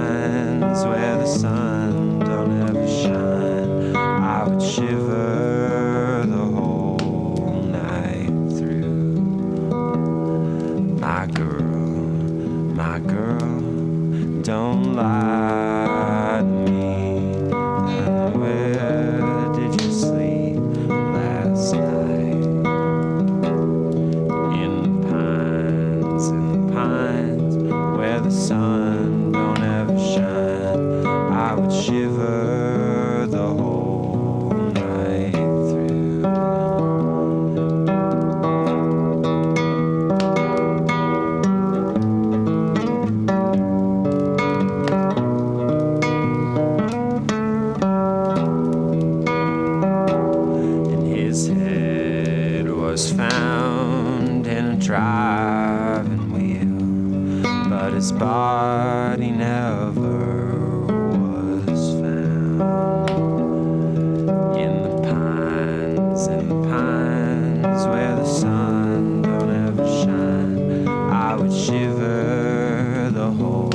pines where the sun don't ever shine, I would shiver the whole night through. My girl, don't lie to me. Where did you sleep last night? In the pines where the sun don't ever shine, I would shiver the whole night through. And his head was found in a driving wheel, but his body never was found. In the pines where the sun don't ever shine, I would shiver the whole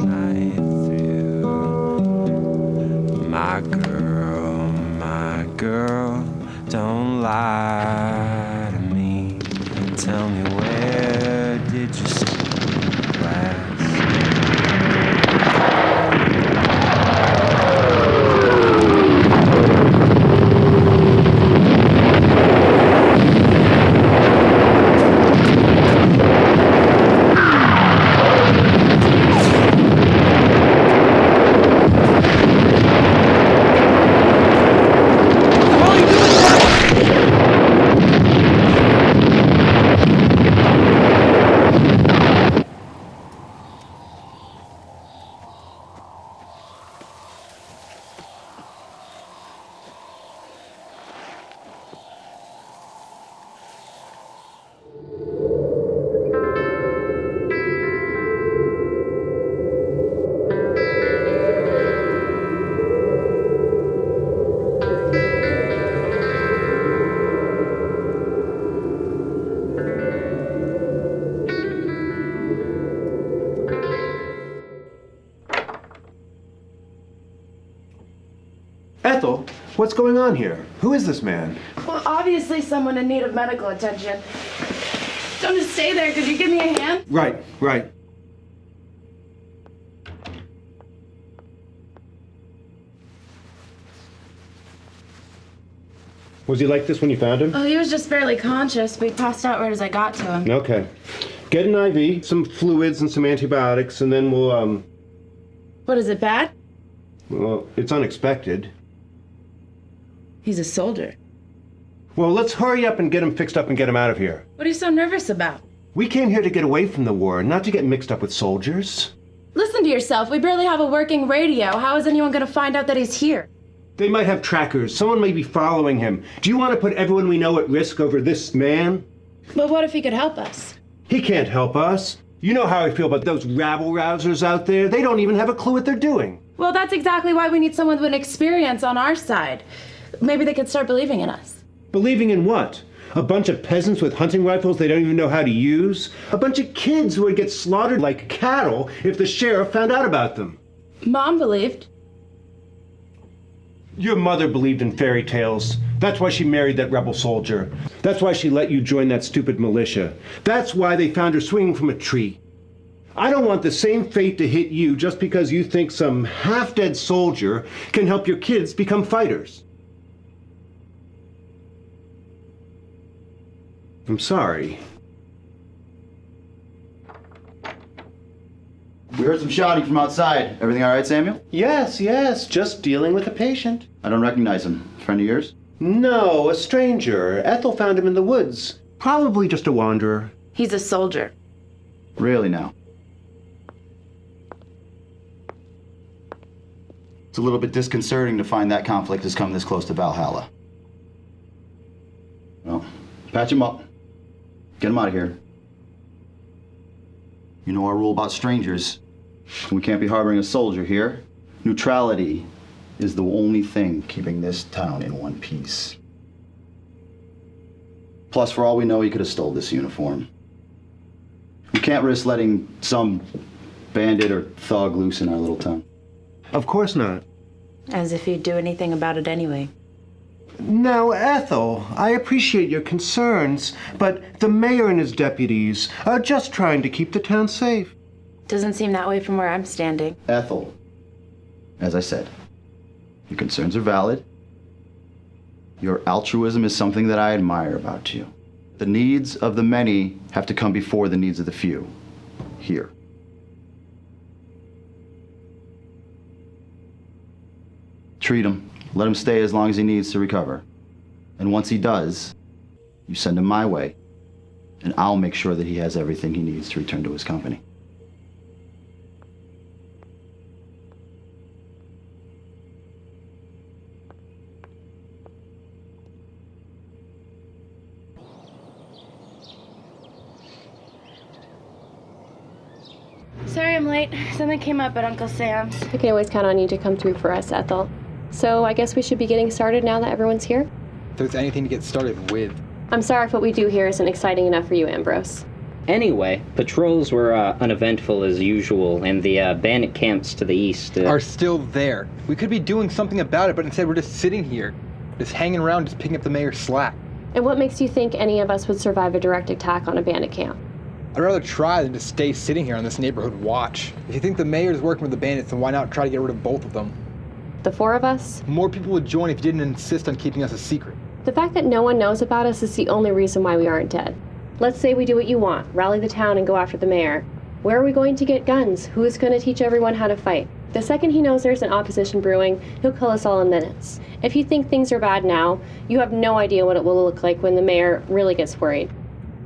night through. My girl, don't lie to me. Tell me, where did you sleep last Ethel, what's going on here? Who is this man? Well, obviously someone in need of medical attention. Don't just stay there. Could you give me a hand? Right. Was he like this when you found him? Oh, he was just barely conscious, but he passed out right as I got to him. Okay. Get an IV, some fluids and some antibiotics, and then we'll, What, is it bad? well, it's unexpected. He's a soldier. Well, let's hurry up and get him fixed up and get him out of here. What are you so nervous about? We came here to get away from the war, not to get mixed up with soldiers. Listen to yourself. We barely have a working radio. How is anyone going to find out that he's here? They might have trackers. Someone may be following him. Do you want to put everyone we know at risk over this man? But what if he could help us? He can't help us. You know how I feel about those rabble-rousers out there. They don't even have a clue what they're doing. Well, that's exactly why we need someone with an experience on our side. Maybe they could start believing in us. Believing in what? A bunch of peasants with hunting rifles they don't even know how to use? A bunch of kids who would get slaughtered like cattle if the sheriff found out about them? Mom believed. Your mother believed in fairy tales. That's why she married that rebel soldier. That's why she let you join that stupid militia. That's why they found her swinging from a tree. I don't want the same fate to hit you just because you think some half-dead soldier can help your kids become fighters. I'm sorry. We heard some shouting from outside. Everything all right, Samuel? Yes, just dealing with a patient. I don't recognize him. Friend of yours? No, a stranger. Ethel found him in the woods. Probably just a wanderer. He's a soldier. Really now? It's a little bit disconcerting to find that conflict has come this close to Valhalla. Well, patch him up. Get him out of here. You know our rule about strangers. We can't be harboring a soldier here. Neutrality is the only thing keeping this town in one piece. Plus, for all we know, he could have stole this uniform. We can't risk letting some bandit or thug loose in our little town. Of course not. As if you'd do anything about it anyway. Now, Ethel, I appreciate your concerns, but the mayor and his deputies are just trying to keep the town safe. Doesn't seem that way from where I'm standing. Ethel, as I said, your concerns are valid. Your altruism is something that I admire about you. The needs of the many have to come before the needs of the few. Here. Treat him. Let him stay as long as he needs to recover. And once he does, you send him my way, and I'll make sure that he has everything he needs to return to his company. Sorry I'm late. Something came up at Uncle Sam's. I can always count on you to come through for us, Ethel. So I guess we should be getting started now that everyone's here? If there's anything to get started with. I'm sorry if what we do here isn't exciting enough for you, Ambrose. Anyway, patrols were uneventful as usual, and the bandit camps to the east Are still there. We could be doing something about it, but instead we're just sitting here. Just hanging around, just picking up the mayor's slack. And what makes you think any of us would survive a direct attack on a bandit camp? I'd rather try than just stay sitting here on this neighborhood watch. If you think the mayor's working with the bandits, then why not try to get rid of both of them? The four of us? More people would join if you didn't insist on keeping us a secret. The fact that no one knows about us is the only reason why we aren't dead. Let's say we do what you want, rally the town and go after the mayor. Where are we going to get guns? Who is going to teach everyone how to fight? The second he knows there's an opposition brewing, he'll kill us all in minutes. If you think things are bad now, you have no idea what it will look like when the mayor really gets worried.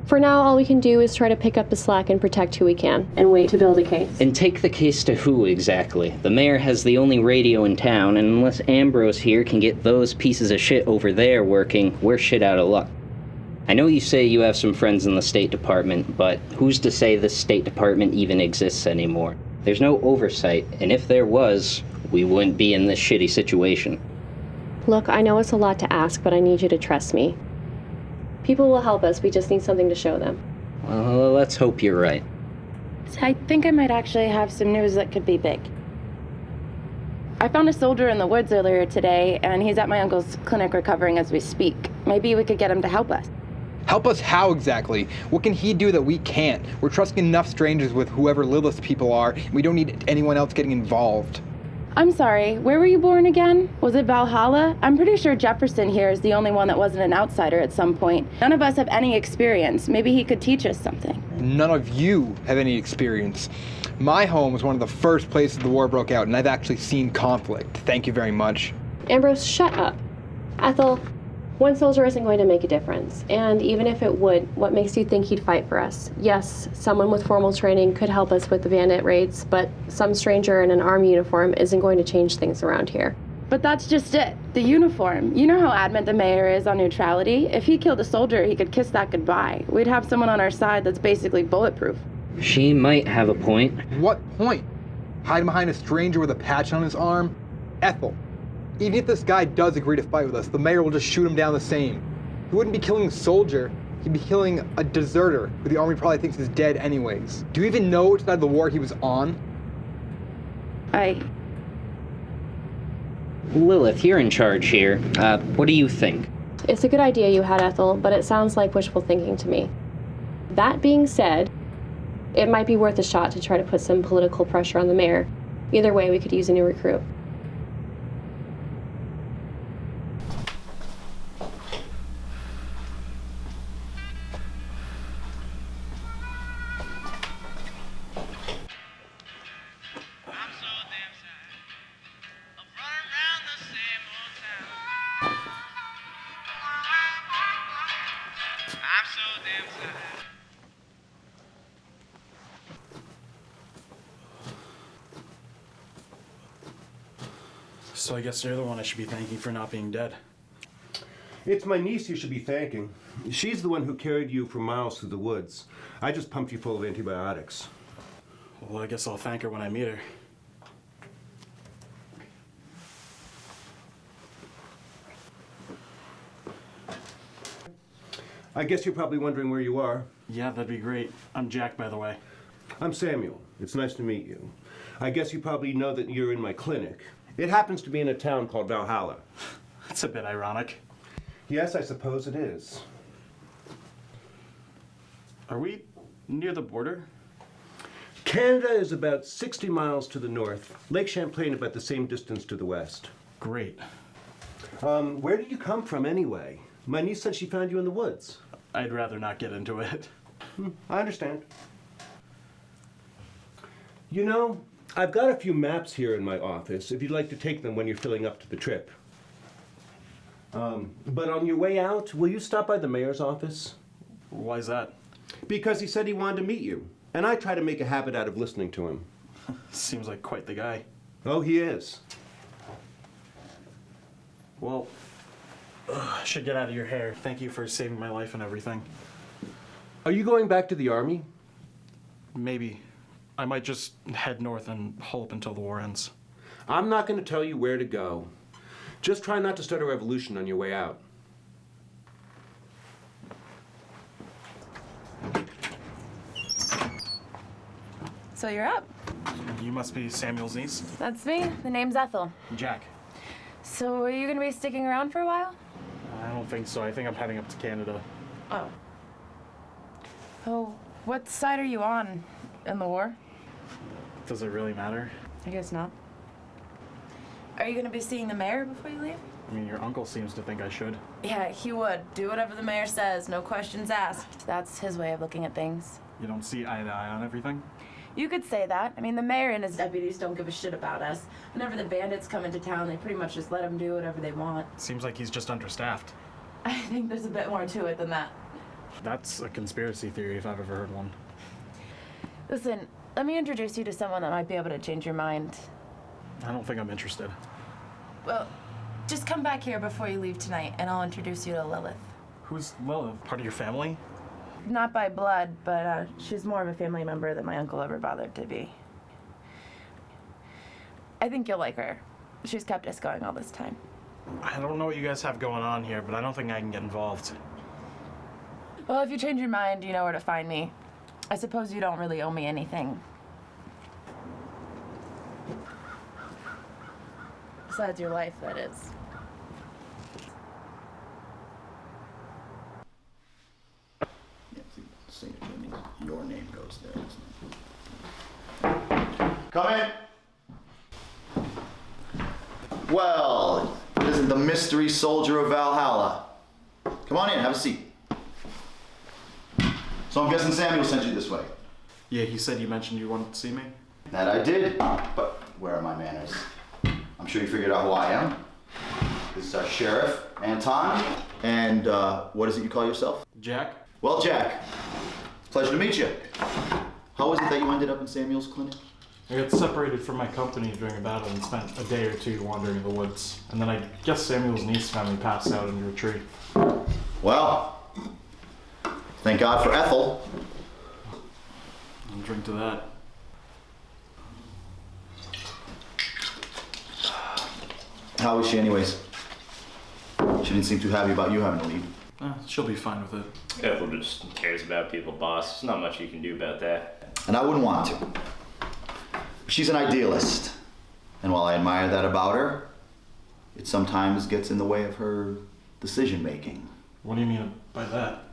For now, all we can do is try to pick up the slack and protect who we can, and wait to build a case. And take the case to who exactly? The mayor has the only radio in town, and unless Ambrose here can get those pieces of shit over there working, we're shit out of luck. I know you say you have some friends in the State Department, but who's to say the State Department even exists anymore? There's no oversight, and if there was, we wouldn't be in this shitty situation. Look, I know it's a lot to ask, but I need you to trust me. People will help us, we just need something to show them. Well, let's hope you're right. I think I might actually have some news that could be big. I found a soldier in the woods earlier today, and he's at my uncle's clinic recovering as we speak. Maybe we could get him to help us. Help us how exactly? What can he do that we can't? We're trusting enough strangers with whoever Lilith's people are. We don't need anyone else getting involved. I'm sorry, where were you born again? Was it Valhalla? I'm pretty sure Jefferson here is the only one that wasn't an outsider at some point. None of us have any experience. Maybe he could teach us something. None of you have any experience. My home was one of the first places the war broke out, and I've actually seen conflict. Thank you very much. Ambrose, shut up. Ethel, one soldier isn't going to make a difference. And even if it would, what makes you think he'd fight for us? Yes, someone with formal training could help us with the bandit raids, but some stranger in an army uniform isn't going to change things around here. But that's just it. The uniform. You know how adamant the mayor is on neutrality? If he killed a soldier, he could kiss that goodbye. We'd have someone on our side that's basically bulletproof. She might have a point. What point? Hiding behind a stranger with a patch on his arm? Ethel, even if this guy does agree to fight with us, the mayor will just shoot him down the same. He wouldn't be killing a soldier, he'd be killing a deserter who the army probably thinks is dead anyways. Do you even know which side of the war he was on? Lilith, you're in charge here. What do you think? It's a good idea you had, Ethel, but it sounds like wishful thinking to me. That being said, it might be worth a shot to try to put some political pressure on the mayor. Either way, we could use a new recruit. So I guess you're the one I should be thanking for not being dead. It's my niece you should be thanking. She's the one who carried you for miles through the woods. I just pumped you full of antibiotics. Well, I guess I'll thank her when I meet her. I guess you're probably wondering where you are. Yeah, that'd be great. I'm Jack, by the way. I'm Samuel. It's nice to meet you. I guess you probably know that you're in my clinic. It happens to be in a town called Valhalla. That's a bit ironic. Yes, I suppose it is. Are we near the border? Canada is about 60 miles to the north. Lake Champlain about the same distance to the west. Great. Where did you come from anyway? My niece said she found you in the woods. I'd rather not get into it. I understand. You know, I've got a few maps here in my office if you'd like to take them when you're filling up to the trip. But on your way out, will you stop by the mayor's office? Why's that? Because he said he wanted to meet you, and I try to make a habit out of listening to him. Seems like quite the guy. Oh, he is. Well, I should get out of your hair. Thank you for saving my life and everything. Are you going back to the army? Maybe. I might just head north and hole up until the war ends. I'm not going to tell you where to go. Just try not to start a revolution on your way out. So you're up. You must be Samuel's niece? That's me. The name's Ethel. Jack. So are you gonna be sticking around for a while? I don't think so. I think I'm heading up to Canada. Oh. Oh, what side are you on in the war? Does it really matter? I guess not. Are you gonna be seeing the mayor before you leave? I mean, your uncle seems to think I should. Yeah, he would. Do whatever the mayor says, no questions asked. That's his way of looking at things. You don't see eye to eye on everything? You could say that. I mean, the mayor and his deputies don't give a shit about us. Whenever the bandits come into town, they pretty much just let them do whatever they want. Seems like he's just understaffed. I think there's a bit more to it than that. That's a conspiracy theory if I've ever heard one. Listen, let me introduce you to someone that might be able to change your mind. I don't think I'm interested. Well, just come back here before you leave tonight, and I'll introduce you to Lilith. Who's Lilith? Part of your family? Not by blood, but she's more of a family member than my uncle ever bothered to be. I think you'll like her. She's kept us going all this time. I don't know what you guys have going on here, but I don't think I can get involved. Well, if you change your mind, you know where to find me. I suppose you don't really owe me anything. Besides your life, that is. Your name goes there, isn't it? Come in. Well, isn't the mystery soldier of Valhalla? Come on in, have a seat. So I'm guessing Samuel sent you this way. Yeah, he said you mentioned you wanted to see me. That I did, but where are my manners? I'm sure you figured out who I am. This is our sheriff, Anton, and what is it you call yourself? Jack? Well, Jack, pleasure to meet you. How was it that you ended up in Samuel's clinic? I got separated from my company during a battle and spent a day or two wandering in the woods. And then I guess Samuel's niece found me passed out under a tree. Well, thank God for Ethel. I'll drink to that. How is she anyways? She didn't seem too happy about you having to leave. She'll be fine with it. Ethel just cares about people, boss. There's not much you can do about that. And I wouldn't want to. She's an idealist. And while I admire that about her, it sometimes gets in the way of her decision making. What do you mean by that?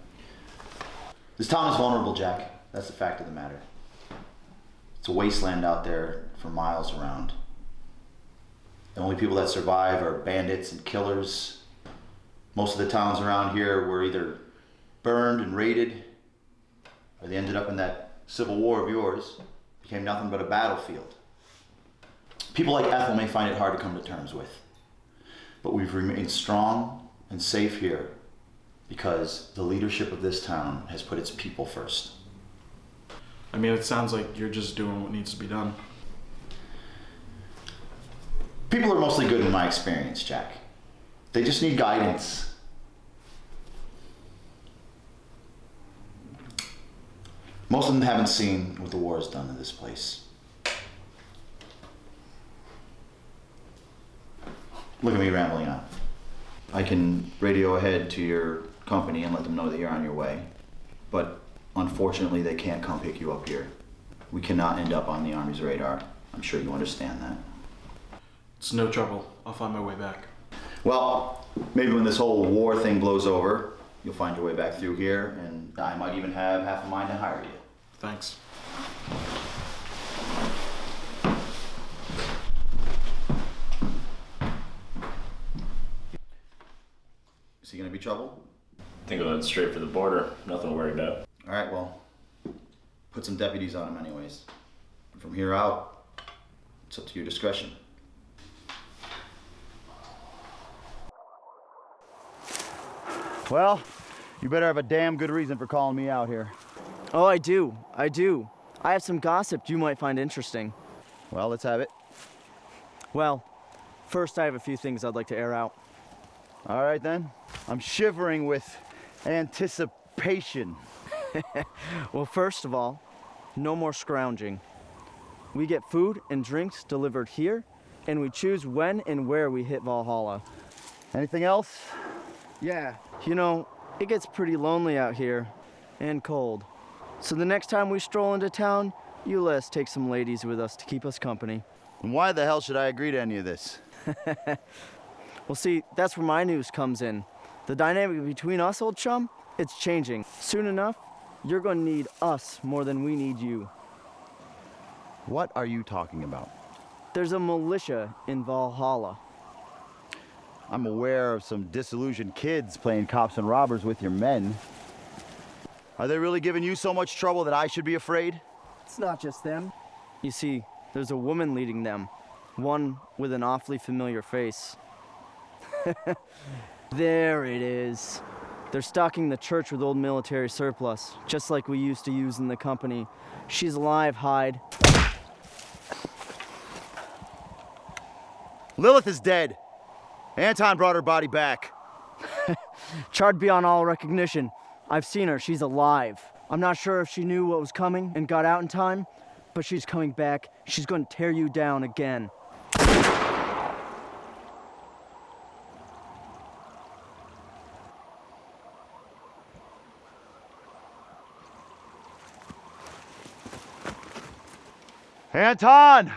This town is vulnerable, Jack. That's the fact of the matter. It's a wasteland out there for miles around. The only people that survive are bandits and killers. Most of the towns around here were either burned and raided, or they ended up in that civil war of yours, became nothing but a battlefield. People like Ethel may find it hard to come to terms with, but we've remained strong and safe here because the leadership of this town has put its people first. I mean, it sounds like you're just doing what needs to be done. People are mostly good in my experience, Jack. They just need guidance. Most of them haven't seen what the war has done to this place. Look at me rambling on. I can radio ahead to your company and let them know that you're on your way. But unfortunately, they can't come pick you up here. we cannot end up on the Army's radar. I'm sure you understand that. It's no trouble. I'll find my way back. Well, maybe when this whole war thing blows over, you'll find your way back through here, and I might even have half a mind to hire you. Thanks. Is he gonna be trouble? Think of it straight for the border. Nothing to worry about. All right, well, put some deputies on him anyways. From here out, it's up to your discretion. Well, you better have a damn good reason for calling me out here. Oh, I do. I have some gossip you might find interesting. Well, let's have it. Well, first I have a few things I'd like to air out. All right then. I'm shivering with anticipation. Well, first of all, no more scrounging. We get food and drinks delivered here, and we choose when and where we hit Valhalla. Anything else? Yeah, you know, it gets pretty lonely out here, and cold. So the next time we stroll into town, you let us take some ladies with us to keep us company. And why the hell should I agree to any of this? Well, see, that's where my news comes in. The dynamic between us, old chum, it's changing. Soon enough, you're gonna need us more than we need you. What are you talking about? There's a militia in Valhalla. I'm aware of some disillusioned kids playing cops and robbers with your men. Are they really giving you so much trouble that I should be afraid? It's not just them. You see, there's a woman leading them. One with an awfully familiar face. There it is. They're stocking the church with old military surplus, just like we used to use in the company. She's alive, Hyde. Lilith is dead. Anton brought her body back. Charred beyond all recognition. I've seen her, she's alive. I'm not sure if she knew what was coming and got out in time, but she's coming back. She's gonna tear you down again. Anton!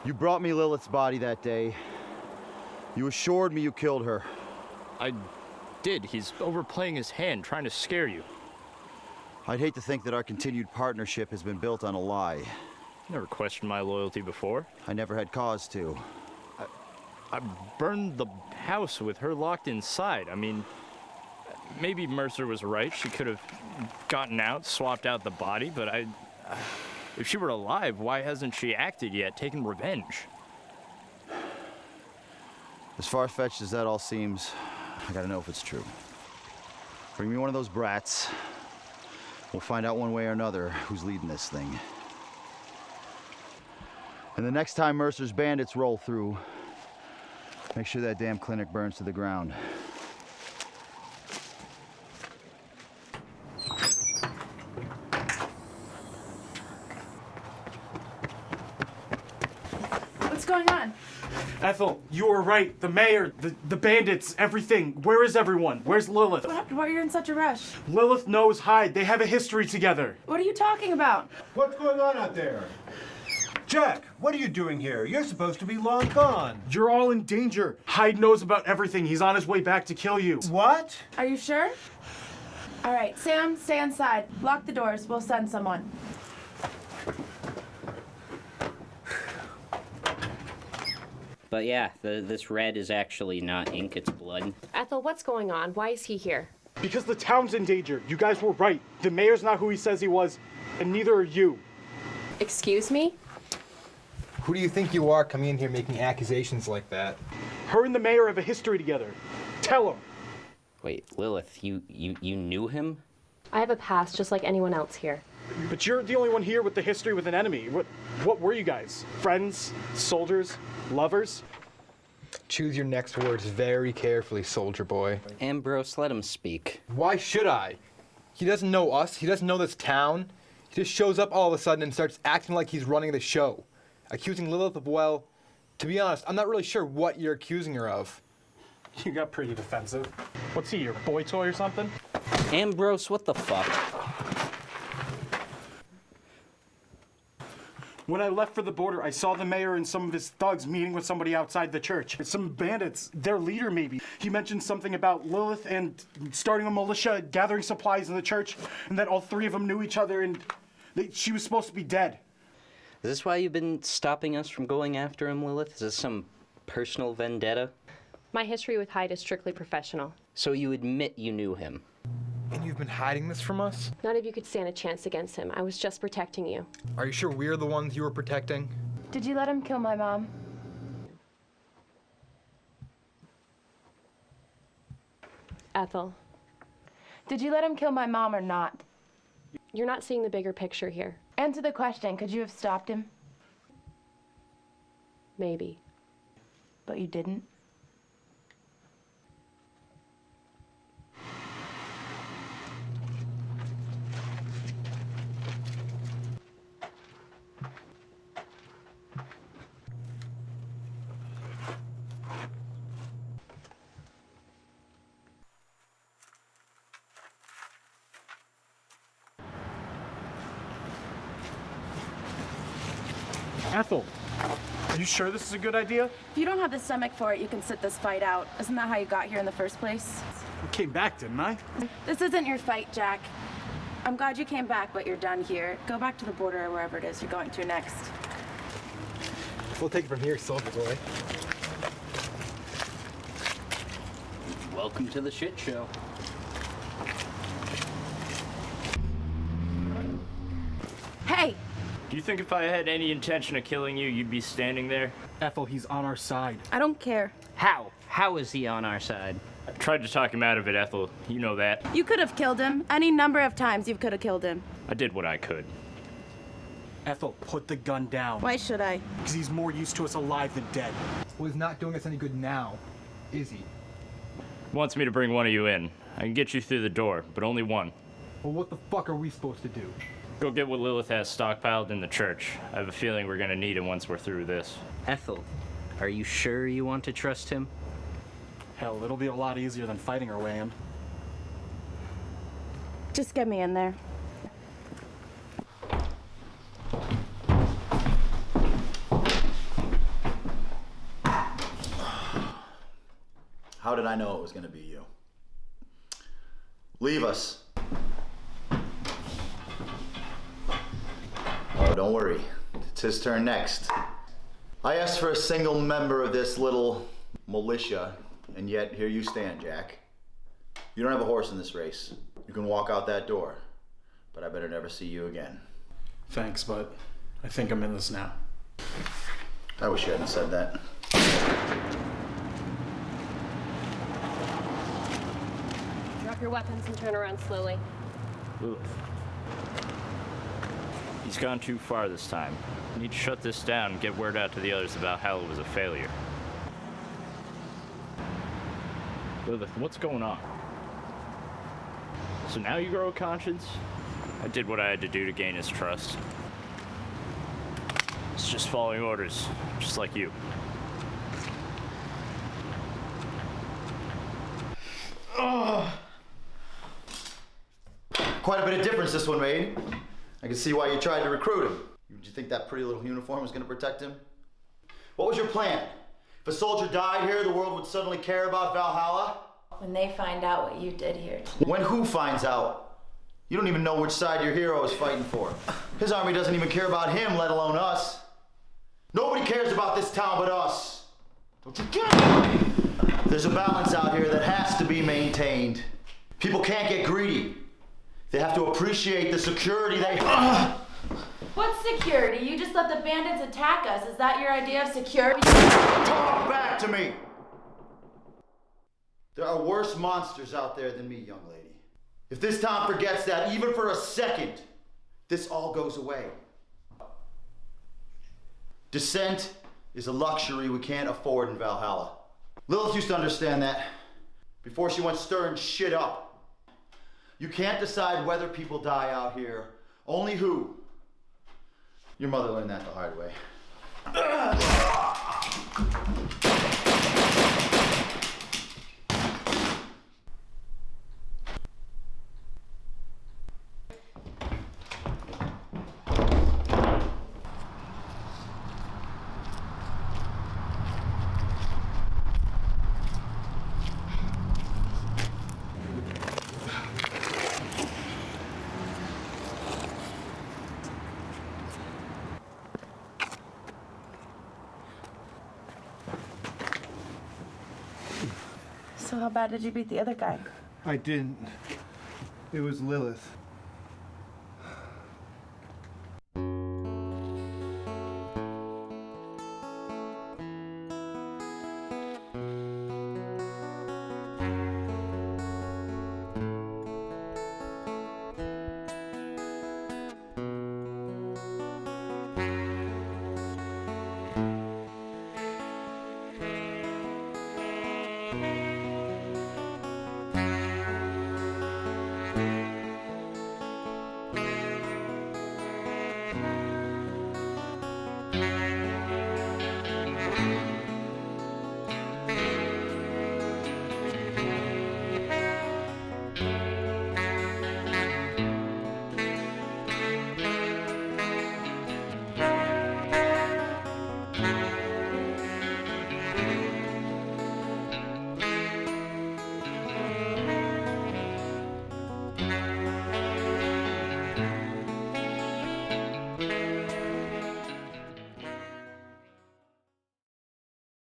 You brought me Lilith's body that day. You assured me you killed her. I did. He's overplaying his hand, trying to scare you. I'd hate to think that our continued partnership has been built on a lie. Never questioned my loyalty before. I never had cause to. I burned the house with her locked inside. I mean, maybe Mercer was right. She could have gotten out, swapped out the body, but if she were alive, why hasn't she acted yet, taken revenge? As far-fetched as that all seems, I gotta know if it's true. Bring me one of those brats. We'll find out one way or another who's leading this thing. And the next time Mercer's bandits roll through, make sure that damn clinic burns to the ground. What's going on? Ethel, you were right. The mayor, the bandits, everything. Where is everyone? Where's Lilith? What happened? Why are you in such a rush? Lilith knows Hyde. They have a history together. What are you talking about? What's going on out there? Jack, what are you doing here? You're supposed to be long gone. You're all in danger. Hyde knows about everything. He's on his way back to kill you. What? Are you sure? All right, Sam, stay inside. Lock the doors. We'll send someone. But yeah, this red is actually not ink, it's blood. Ethel, what's going on? Why is he here? Because the town's in danger. You guys were right. The mayor's not who he says he was, and neither are you. Excuse me? Who do you think you are coming in here making accusations like that? Her and the mayor have a history together. Tell him. Wait, Lilith, you knew him? I have a past just like anyone else here. But you're the only one here with the history with an enemy. What were you guys? Friends? Soldiers? Lovers? Choose your next words very carefully, soldier boy. Ambrose, let him speak. Why should I? He doesn't know us. He doesn't know this town. He just shows up all of a sudden and starts acting like he's running the show. Accusing Lilith of, well, to be honest, I'm not really sure what you're accusing her of. You got pretty defensive. What's he, your boy toy or something? Ambrose, what the fuck? When I left for the border, I saw the mayor and some of his thugs meeting with somebody outside the church. Some bandits, their leader maybe. He mentioned something about Lilith and starting a militia, gathering supplies in the church, and that all three of them knew each other and she was supposed to be dead. Is this why you've been stopping us from going after him, Lilith? Is this some personal vendetta? My history with Hyde is strictly professional. So you admit you knew him? And you've been hiding this from us? None of you could stand a chance against him. I was just protecting you. Are you sure we're the ones you were protecting? Did you let him kill my mom? Ethel, Did you let him kill my mom or not? you're not seeing the bigger picture here. Answer the question. Could you have stopped him? Maybe. But you didn't. Ethel, are you sure this is a good idea? If you don't have the stomach for it, you can sit this fight out. Isn't that how you got here in the first place? I came back, didn't I? This isn't your fight, Jack. I'm glad you came back, but you're done here. Go back to the border or wherever it is you're going to next. We'll take it from here, soldier boy. Welcome to the shit show. Hey! Do you think if I had any intention of killing you, you'd be standing there? Ethel, he's on our side. I don't care. How? How is he on our side? I tried to talk him out of it, Ethel. You know that. You could have killed him. Any number of times you could have killed him. I did what I could. Ethel, put the gun down. Why should I? Because he's more used to us alive than dead. Well, he's not doing us any good now, is he? He wants me to bring one of you in. I can get you through the door, but only one. Well, what the fuck are we supposed to do? Go get what Lilith has stockpiled in the church. I have a feeling we're gonna need it once we're through this. Ethel, are you sure you want to trust him? Hell, it'll be a lot easier than fighting our way in. Just get me in there. How did I know it was going to be you? Leave us. Oh, don't worry. It's his turn next. I asked for a single member of this little militia, and yet here you stand, Jack. You don't have a horse in this race. You can walk out that door, but I better never see you again. Thanks, but I think I'm in this now. I wish you hadn't said that. Drop your weapons and turn around slowly. Lilith. He's gone too far this time. We need to shut this down and get word out to the others about how it was a failure. Lilith, what's going on? So now you grow a conscience? I did what I had to do to gain his trust. It's just following orders, just like you. Quite a bit of difference this one made. I can see why you tried to recruit him. Did you think that pretty little uniform was going to protect him? What was your plan? If a soldier died here, the world would suddenly care about Valhalla? When they find out what you did here tonight. When who finds out? You don't even know which side your hero is fighting for. His army doesn't even care about him, let alone us. Nobody cares about this town but us. Don't you get it? There's a balance out here that has to be maintained. People can't get greedy. They have to appreciate the security they have. What's security? You just let the bandits attack us. Is that your idea of security? Talk back to me! There are worse monsters out there than me, young lady. If this town forgets that, even for a second, this all goes away. Dissent is a luxury we can't afford in Valhalla. Lilith used to understand that before she went stirring shit up. You can't decide whether people die out here, only who. Your mother learned that the hard way. So how bad did you beat the other guy? I didn't. It was Lilith.